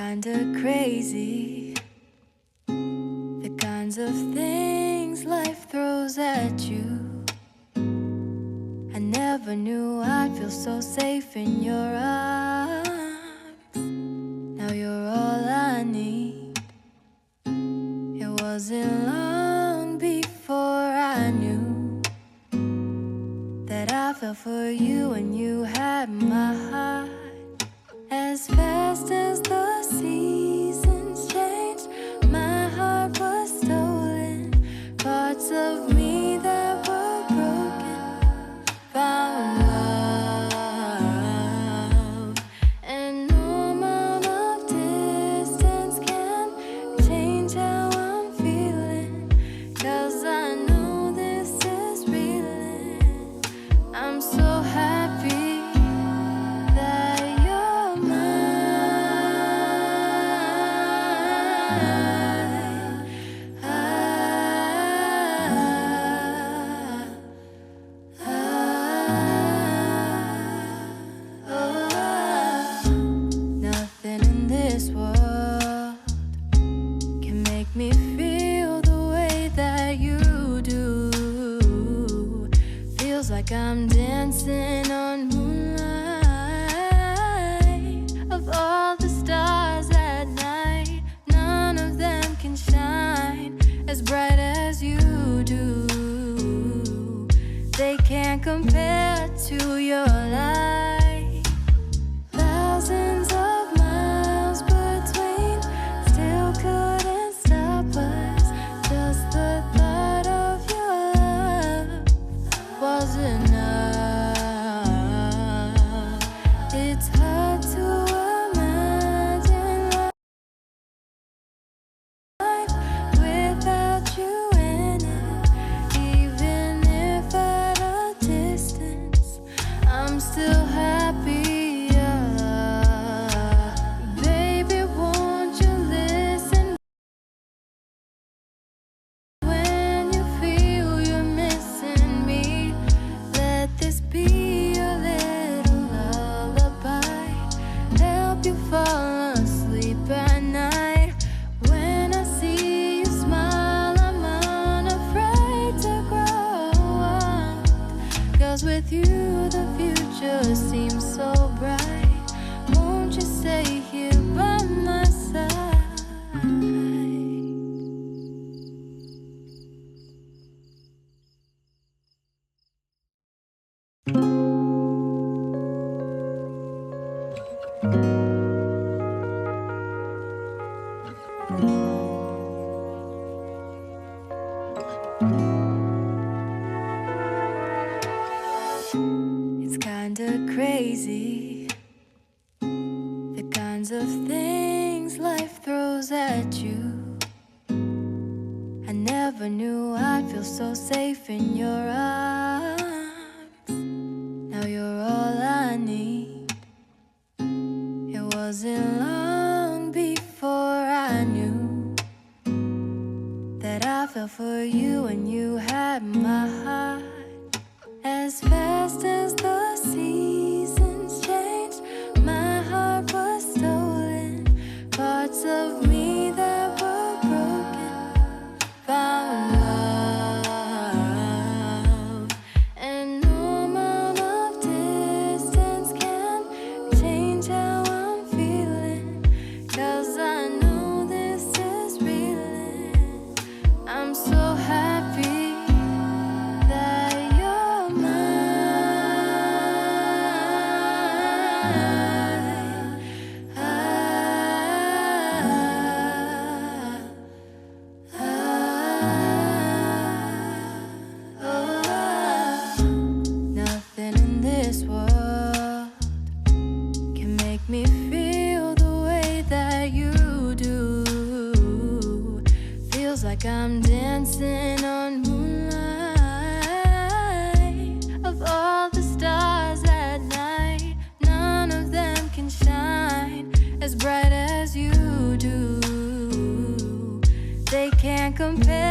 kinda crazy, the kinds of things life throws at you. I never knew I'd feel so safe in your arms. Now you're all I need. It wasn't long before I knew that I fell for you and you had my heart. As fast as the seasons changed, my heart was stolen. Parts of me that were broken found love. And no amount of distance can change how I'm feeling, 'cause I know this is real. I'm so happy that you're nothing in this world can make me feel the way that you do. Feels like I'm dancing on moonlight. Of all the stars at night, none of them can shine as bright as you do. They can't compare to your light. Thousands of miles between, still couldn't stop us. Just the thought of your love was enough. It's hard to imagine life without you in it. Even if at a distance, I'm still happier. Baby, won't you listen when you feel you're missing me? Let this be a little lullaby, help you fall asleep at night. When I see you smile, I'm unafraid to grow up, 'cause with you the future seems so bright. Won't you stay here by my side? It's kinda crazy, the kinds of things life throws at you. I never knew I'd feel so safe in your arms. Now you're all I need. It wasn't long before I knew that I fell for you and you had my heart. As fast as the seasons changed, my heart was stolen. Parts of me that were broken found love. And no amount of distance can change how I'm feeling, 'cause I know this is real. I'm so happy that you're nothing in this world can make me feel the way that you do. Feels like I'm dancing on moonlight. Of all the stars at night, none of them can shine as bright as you do. They can't compare.